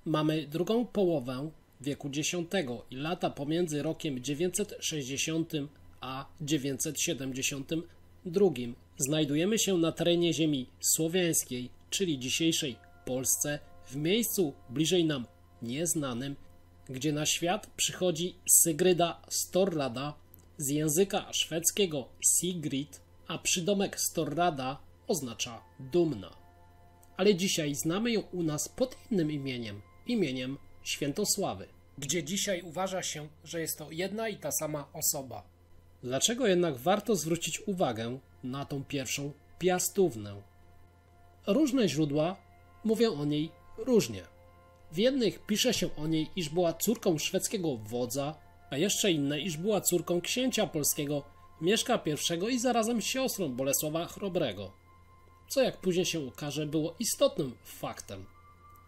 Mamy drugą połowę wieku X i lata pomiędzy rokiem 960 a 972. Znajdujemy się na terenie ziemi słowiańskiej, czyli dzisiejszej Polsce, w miejscu bliżej nam nieznanym, gdzie na świat przychodzi Sygryda Storrada, z języka szwedzkiego Sigrid, a przydomek Storrada oznacza dumna. Ale dzisiaj znamy ją u nas pod innym imieniem Świętosławy, gdzie dzisiaj uważa się, że jest to jedna i ta sama osoba. Dlaczego jednak warto zwrócić uwagę na tą pierwszą piastównę? Różne źródła mówią o niej różnie. W jednych pisze się o niej, iż była córką szwedzkiego wodza, a jeszcze inne, iż była córką księcia polskiego Mieszka I i zarazem siostrą Bolesława Chrobrego, co jak później się okaże było istotnym faktem.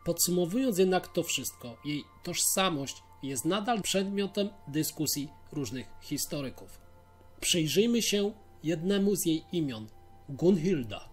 Podsumowując jednak to wszystko, jej tożsamość jest nadal przedmiotem dyskusji różnych historyków. Przyjrzyjmy się jednemu z jej imion – Gunhilda.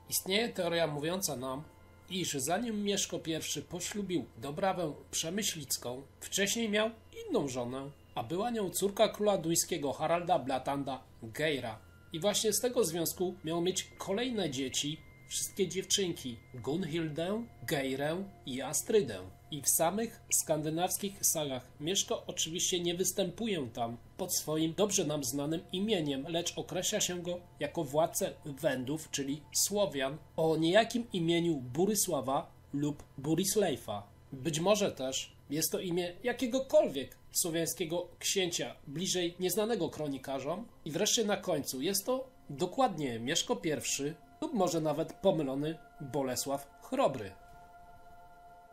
Istnieje teoria mówiąca nam, iż zanim Mieszko I poślubił Dobrawę Przemyślicką, wcześniej miał inną żonę, a była nią córka króla duńskiego Haralda Blatanda Geira. I właśnie z tego związku miał mieć kolejne dzieci, wszystkie dziewczynki, Gunhildę, Geirę i Astrydę. I w samych skandynawskich sagach Mieszko oczywiście nie występuje tam pod swoim dobrze nam znanym imieniem, lecz określa się go jako władcę Wendów, czyli Słowian, o niejakim imieniu Burysława lub Burisleifa. Być może też jest to imię jakiegokolwiek słowiańskiego księcia, bliżej nieznanego kronikarzom. I wreszcie na końcu jest to dokładnie Mieszko I lub może nawet pomylony Bolesław Chrobry.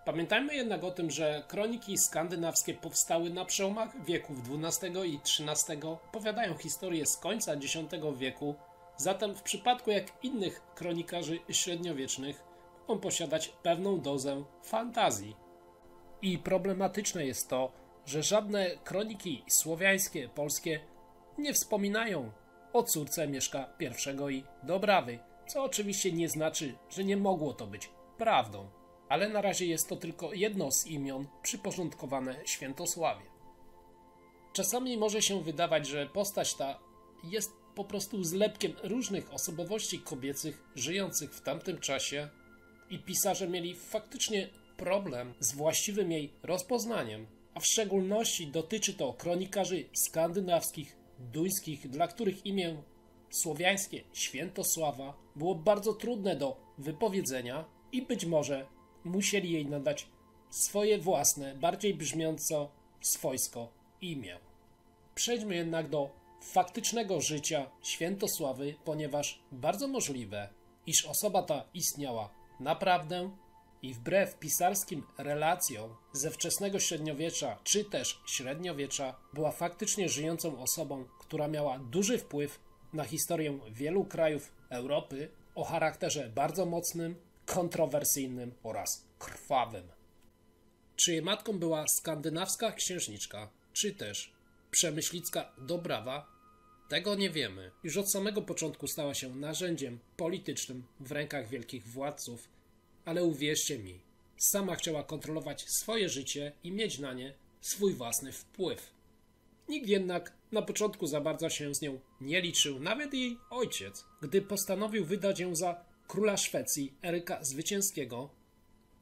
Pamiętajmy jednak o tym, że kroniki skandynawskie powstały na przełomach wieków XII i XIII, opowiadają historię z końca X wieku, zatem w przypadku jak innych kronikarzy średniowiecznych mogą posiadać pewną dozę fantazji. I problematyczne jest to, że żadne kroniki słowiańskie, polskie nie wspominają o córce Mieszka I i Dobrawy, co oczywiście nie znaczy, że nie mogło to być prawdą. Ale na razie jest to tylko jedno z imion przyporządkowane Świętosławie. Czasami może się wydawać, że postać ta jest po prostu zlepkiem różnych osobowości kobiecych żyjących w tamtym czasie i pisarze mieli faktycznie problem z właściwym jej rozpoznaniem, a w szczególności dotyczy to kronikarzy skandynawskich, duńskich, dla których imię słowiańskie Świętosława było bardzo trudne do wypowiedzenia i być może musieli jej nadać swoje własne, bardziej brzmiąco swojsko imię. Przejdźmy jednak do faktycznego życia Świętosławy, ponieważ bardzo możliwe, iż osoba ta istniała naprawdę i wbrew pisarskim relacjom ze wczesnego średniowiecza czy też średniowiecza była faktycznie żyjącą osobą, która miała duży wpływ na historię wielu krajów Europy o charakterze bardzo mocnym, kontrowersyjnym oraz krwawym. Czy jej matką była skandynawska księżniczka, czy też przemyślicka Dobrawa? Tego nie wiemy. Już od samego początku stała się narzędziem politycznym w rękach wielkich władców, ale uwierzcie mi, sama chciała kontrolować swoje życie i mieć na nie swój własny wpływ. Nikt jednak na początku za bardzo się z nią nie liczył, nawet jej ojciec, gdy postanowił wydać ją za króla Szwecji Eryka Zwycięskiego,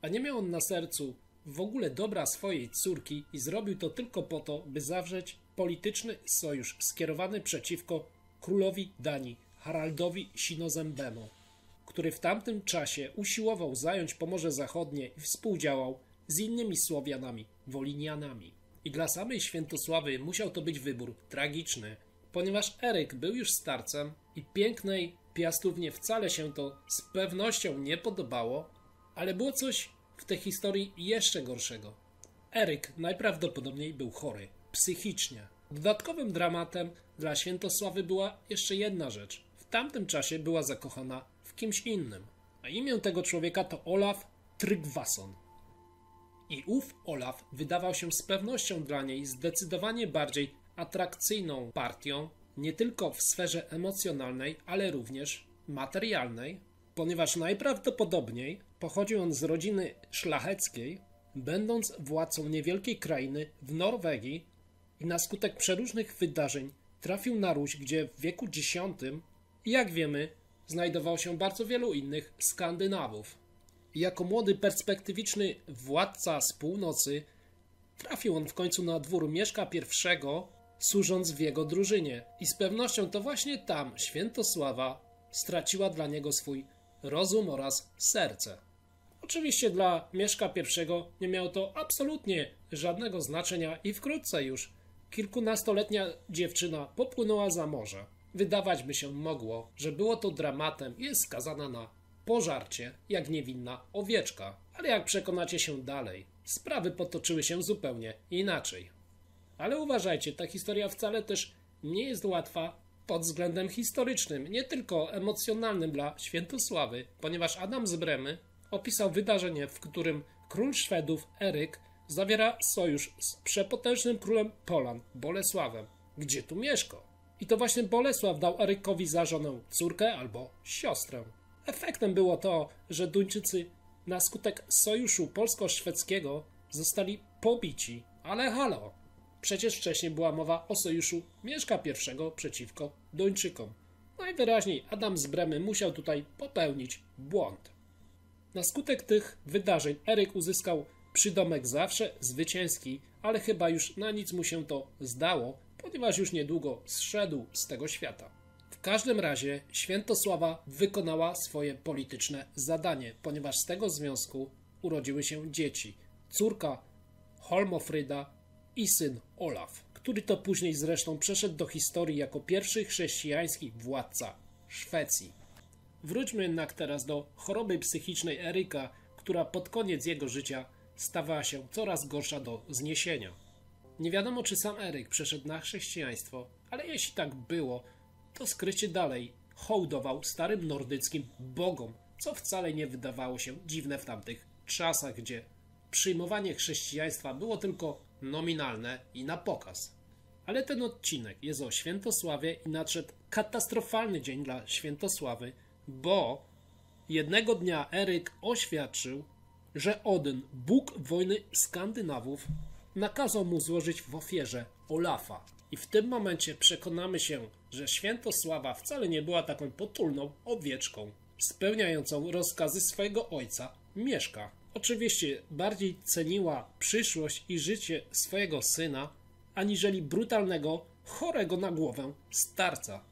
a nie miał on na sercu w ogóle dobra swojej córki i zrobił to tylko po to, by zawrzeć polityczny sojusz skierowany przeciwko królowi Danii Haraldowi Sinozembemu, który w tamtym czasie usiłował zająć Pomorze Zachodnie i współdziałał z innymi Słowianami, Wolinianami. I dla samej Świętosławy musiał to być wybór tragiczny, ponieważ Eryk był już starcem i pięknej Piastównie wcale się to z pewnością nie podobało, ale było coś w tej historii jeszcze gorszego. Eryk najprawdopodobniej był chory psychicznie. Dodatkowym dramatem dla Świętosławy była jeszcze jedna rzecz. W tamtym czasie była zakochana w kimś innym, a imię tego człowieka to Olaf Tryggvason. I ów Olaf wydawał się z pewnością dla niej zdecydowanie bardziej atrakcyjną partią, nie tylko w sferze emocjonalnej, ale również materialnej. ponieważ najprawdopodobniej pochodził on z rodziny szlacheckiej, będąc władcą niewielkiej krainy w Norwegii i na skutek przeróżnych wydarzeń trafił na Ruś, gdzie w wieku X, jak wiemy, znajdowało się bardzo wielu innych Skandynawów. I jako młody, perspektywiczny władca z północy trafił on w końcu na dwór Mieszka I, służąc w jego drużynie. I z pewnością to właśnie tam Świętosława straciła dla niego swój rozum oraz serce. Oczywiście dla Mieszka I nie miało to absolutnie żadnego znaczenia i wkrótce już kilkunastoletnia dziewczyna popłynęła za morze. Wydawać by się mogło, że było to dramatem i jest skazana na pożarcie jak niewinna owieczka. Ale jak przekonacie się dalej, sprawy potoczyły się zupełnie inaczej. Ale uważajcie, ta historia wcale też nie jest łatwa pod względem historycznym, nie tylko emocjonalnym dla Świętosławy, ponieważ Adam z Bremy opisał wydarzenie, w którym król Szwedów Eryk zawiera sojusz z przepotężnym królem Polan, Bolesławem. Gdzie tu mieszka? I to właśnie Bolesław dał Erykowi za żonę córkę albo siostrę. Efektem było to, że Duńczycy na skutek sojuszu polsko-szwedzkiego zostali pobici. Ale halo! Przecież wcześniej była mowa o sojuszu Mieszka I przeciwko Duńczykom. Najwyraźniej Adam z Bremy musiał tutaj popełnić błąd. Na skutek tych wydarzeń Eryk uzyskał przydomek zawsze zwycięski, ale chyba już na nic mu się to zdało, ponieważ już niedługo zszedł z tego świata. W każdym razie Świętosława wykonała swoje polityczne zadanie, ponieważ z tego związku urodziły się dzieci. Córka Holmofryda i syn Olaf, który to później zresztą przeszedł do historii jako pierwszy chrześcijański władca Szwecji. Wróćmy jednak teraz do choroby psychicznej Eryka, która pod koniec jego życia stawała się coraz gorsza do zniesienia. Nie wiadomo, czy sam Eryk przeszedł na chrześcijaństwo, ale jeśli tak było, to skrycie dalej hołdował starym nordyckim bogom, co wcale nie wydawało się dziwne w tamtych czasach, gdzie przyjmowanie chrześcijaństwa było tylko nominalne i na pokaz. Ale ten odcinek jest o Świętosławie i nadszedł katastrofalny dzień dla Świętosławy, bo jednego dnia Eryk oświadczył, że Odyn, bóg wojny Skandynawów, nakazał mu złożyć w ofierze Olafa. I w tym momencie przekonamy się, że Świętosława wcale nie była taką potulną owieczką, spełniającą rozkazy swojego ojca Mieszka. Oczywiście bardziej ceniła przyszłość i życie swojego syna, aniżeli brutalnego, chorego na głowę starca.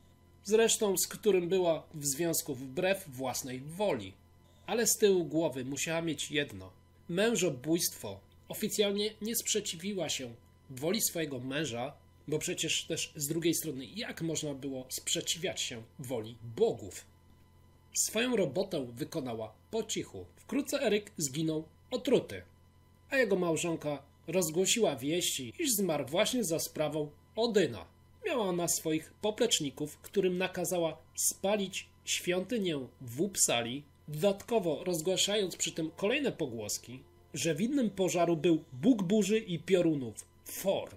Zresztą z którym była w związku wbrew własnej woli. Ale z tyłu głowy musiała mieć jedno. Mężobójstwo. Oficjalnie nie sprzeciwiła się woli swojego męża, bo przecież też z drugiej strony jak można było sprzeciwiać się woli bogów? Swoją robotę wykonała po cichu. Wkrótce Eryk zginął otruty, a jego małżonka rozgłosiła wieści, iż zmarł właśnie za sprawą Odyna. Miała ona swoich popleczników, którym nakazała spalić świątynię w Uppsali, dodatkowo rozgłaszając przy tym kolejne pogłoski, że winnym pożaru był Bóg burzy i piorunów, Thor.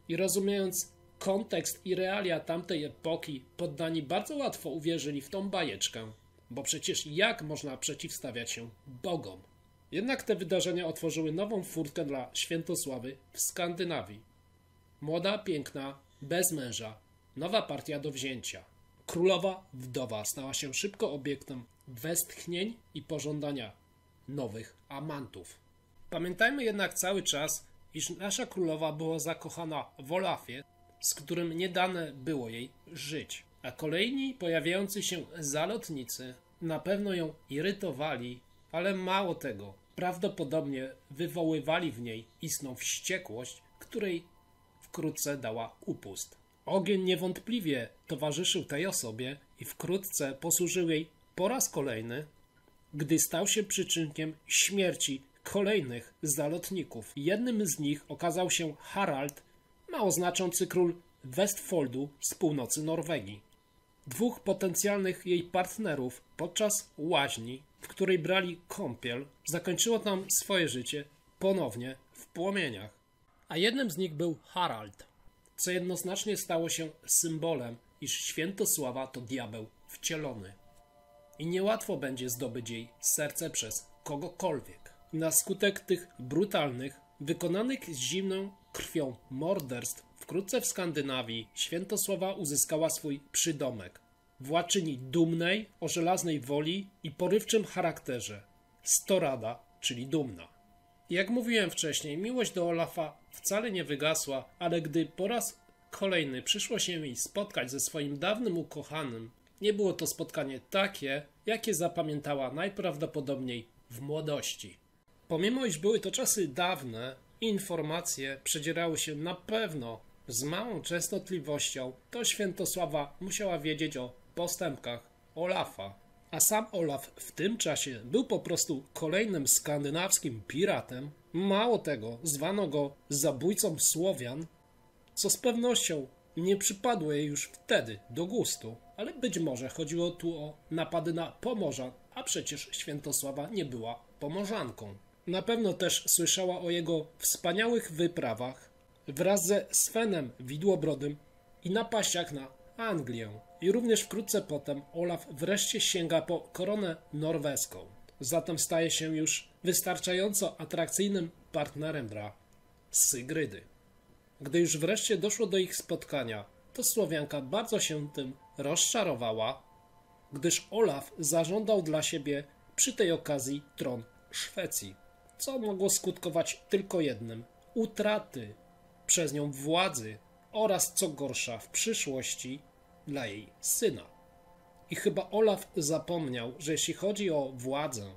I rozumiejąc kontekst i realia tamtej epoki, poddani bardzo łatwo uwierzyli w tą bajeczkę, bo przecież jak można przeciwstawiać się bogom? Jednak te wydarzenia otworzyły nową furtkę dla Świętosławy w Skandynawii. Młoda, piękna, bez męża, nowa partia do wzięcia. Królowa wdowa stała się szybko obiektem westchnień i pożądania nowych amantów. Pamiętajmy jednak cały czas, iż nasza królowa była zakochana w Olafie, z którym nie dane było jej żyć. A kolejni pojawiający się zalotnicy na pewno ją irytowali, ale mało tego, prawdopodobnie wywoływali w niej istną wściekłość, której wkrótce dała upust. Ogień niewątpliwie towarzyszył tej osobie i wkrótce posłużył jej po raz kolejny, gdy stał się przyczynkiem śmierci kolejnych zalotników. Jednym z nich okazał się Harald, mało znaczący król Westfoldu z północy Norwegii. Dwóch potencjalnych jej partnerów podczas łaźni, w której brali kąpiel, zakończyło tam swoje życie ponownie w płomieniach. A jednym z nich był Harald, co jednoznacznie stało się symbolem, iż Świętosława to diabeł wcielony. i niełatwo będzie zdobyć jej serce przez kogokolwiek. Na skutek tych brutalnych, wykonanych z zimną krwią morderstw wkrótce w Skandynawii Świętosława uzyskała swój przydomek. Władczyni dumnej, o żelaznej woli i porywczym charakterze. Storada, czyli dumna. Jak mówiłem wcześniej, miłość do Olafa wcale nie wygasła, ale gdy po raz kolejny przyszło się jej spotkać ze swoim dawnym ukochanym, nie było to spotkanie takie, jakie zapamiętała najprawdopodobniej w młodości. Pomimo iż były to czasy dawne, informacje przedzierały się na pewno z małą częstotliwością, to Świętosława musiała wiedzieć o postępkach Olafa. A sam Olaf w tym czasie był po prostu kolejnym skandynawskim piratem. Mało tego, zwano go zabójcą Słowian, co z pewnością nie przypadło jej już wtedy do gustu. Ale być może chodziło tu o napady na Pomorzan, a przecież Świętosława nie była Pomorzanką. Na pewno też słyszała o jego wspaniałych wyprawach wraz ze Svenem Widłobrodym i napaściach na Anglię. I również wkrótce potem Olaf wreszcie sięga po koronę norweską. Zatem staje się już wystarczająco atrakcyjnym partnerem dla Sygrydy. Gdy już wreszcie doszło do ich spotkania, to Słowianka bardzo się tym rozczarowała, gdyż Olaf zażądał dla siebie przy tej okazji tron Szwecji, co mogło skutkować tylko jednym – utraty przez nią władzy oraz, co gorsza, w przyszłości dla jej syna. I chyba Olaf zapomniał, że jeśli chodzi o władzę,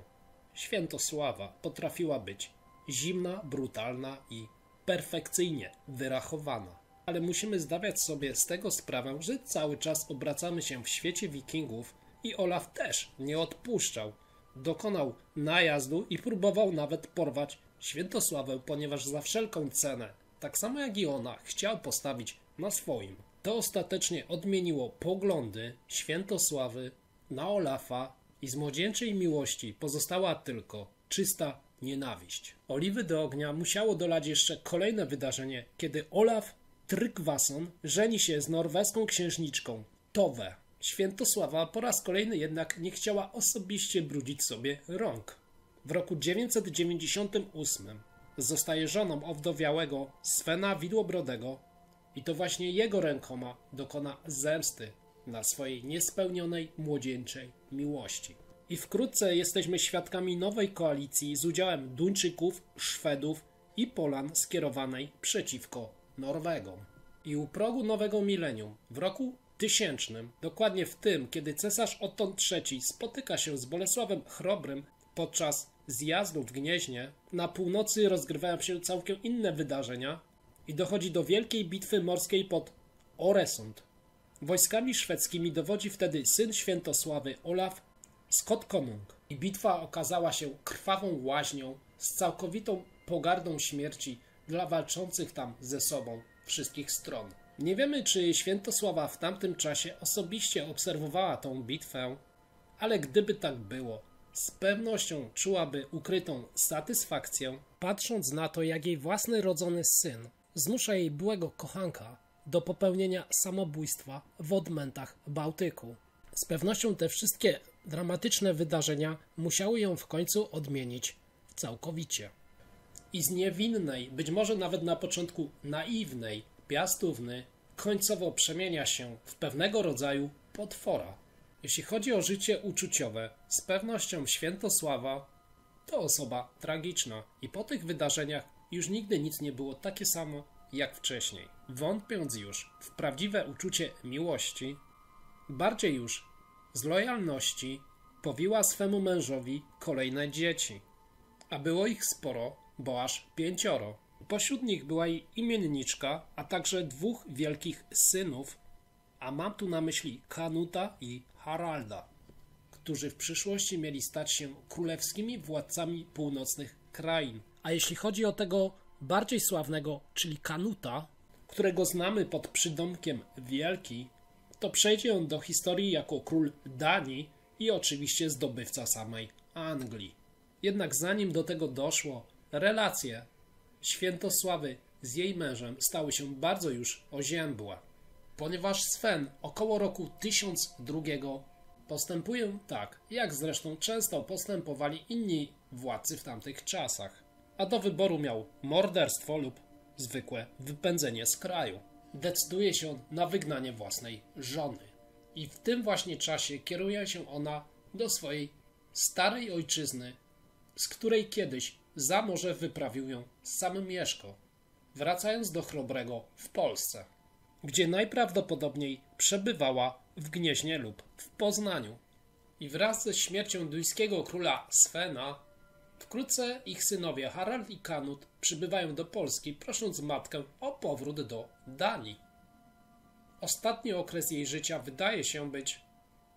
Świętosława potrafiła być zimna, brutalna i perfekcyjnie wyrachowana. Ale musimy zdawać sobie z tego sprawę, że cały czas obracamy się w świecie wikingów i Olaf też nie odpuszczał. Dokonał najazdu i próbował nawet porwać Świętosławę, ponieważ za wszelką cenę, tak samo jak i ona, chciał postawić na swoim. To ostatecznie odmieniło poglądy Świętosławy na Olafa i z młodzieńczej miłości pozostała tylko czysta nienawiść. Oliwy do ognia musiało dolać jeszcze kolejne wydarzenie, kiedy Olaf Tryggvason żeni się z norweską księżniczką Tove. Świętosława po raz kolejny jednak nie chciała osobiście brudzić sobie rąk. W roku 998 zostaje żoną owdowiałego Svena Widłobrodego i to właśnie jego rękoma dokona zemsty na swojej niespełnionej młodzieńczej miłości. I wkrótce jesteśmy świadkami nowej koalicji z udziałem Duńczyków, Szwedów i Polan skierowanej przeciwko Norwegom. I u progu nowego milenium, w roku 1000, dokładnie w tym, kiedy cesarz Otton III spotyka się z Bolesławem Chrobrym podczas zjazdu w Gnieźnie, na północy rozgrywają się całkiem inne wydarzenia i dochodzi do wielkiej bitwy morskiej pod Oresund. Wojskami szwedzkimi dowodzi wtedy syn Świętosławy Olaf Skotkonung. I bitwa okazała się krwawą łaźnią z całkowitą pogardą śmierci dla walczących tam ze sobą wszystkich stron. Nie wiemy, czy Świętosława w tamtym czasie osobiście obserwowała tą bitwę, ale gdyby tak było, z pewnością czułaby ukrytą satysfakcję, patrząc na to, jak jej własny rodzony syn zmusza jej byłego kochanka do popełnienia samobójstwa w odmętach Bałtyku. Z pewnością te wszystkie dramatyczne wydarzenia musiały ją w końcu odmienić całkowicie. I z niewinnej, być może nawet na początku naiwnej piastówny, końcowo przemienia się w pewnego rodzaju potwora. Jeśli chodzi o życie uczuciowe, z pewnością Świętosława to osoba tragiczna i po tych wydarzeniach już nigdy nic nie było takie samo jak wcześniej. Wątpiąc już w prawdziwe uczucie miłości, bardziej już z lojalności powiła swemu mężowi kolejne dzieci. A było ich sporo, bo aż 5. Pośród nich była jej imienniczka, a także 2 wielkich synów, a mam tu na myśli Kanuta i Haralda, którzy w przyszłości mieli stać się królewskimi władcami północnych krain. A jeśli chodzi o tego bardziej sławnego, czyli Kanuta, którego znamy pod przydomkiem Wielki, to przejdzie on do historii jako król Danii i oczywiście zdobywca samej Anglii. Jednak zanim do tego doszło, relacje Świętosławy z jej mężem stały się bardzo już oziębłe, ponieważ Sven około roku 1002 Postępuję tak, jak zresztą często postępowali inni władcy w tamtych czasach. A do wyboru miał morderstwo lub zwykłe wypędzenie z kraju. Decyduje się on na wygnanie własnej żony. I w tym właśnie czasie kieruje się ona do swojej starej ojczyzny, z której kiedyś za morze wyprawił ją sam Mieszko, wracając do Chrobrego w Polsce, gdzie najprawdopodobniej przebywała w Gnieźnie lub w Poznaniu. I wraz ze śmiercią duńskiego króla Svena wkrótce ich synowie Harald i Kanut przybywają do Polski, prosząc matkę o powrót do Danii. Ostatni okres jej życia wydaje się być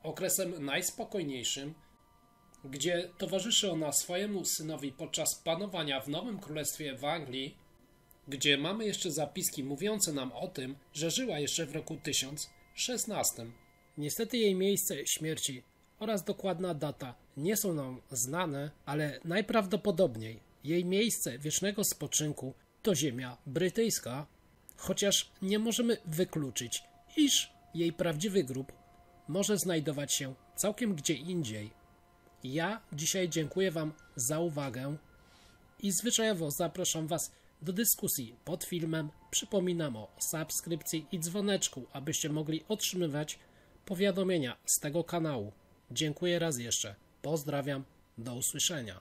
okresem najspokojniejszym, gdzie towarzyszy ona swojemu synowi podczas panowania w Nowym Królestwie w Anglii, gdzie mamy jeszcze zapiski mówiące nam o tym, że żyła jeszcze w roku 1016. Niestety jej miejsce śmierci oraz dokładna data nie są nam znane, ale najprawdopodobniej jej miejsce wiecznego spoczynku to ziemia brytyjska, chociaż nie możemy wykluczyć, iż jej prawdziwy grób może znajdować się całkiem gdzie indziej. Ja dzisiaj dziękuję Wam za uwagę i zwyczajowo zapraszam Was do dyskusji pod filmem. Przypominam o subskrypcji i dzwoneczku, abyście mogli otrzymywać powiadomienia z tego kanału. Dziękuję raz jeszcze. Pozdrawiam. Do usłyszenia.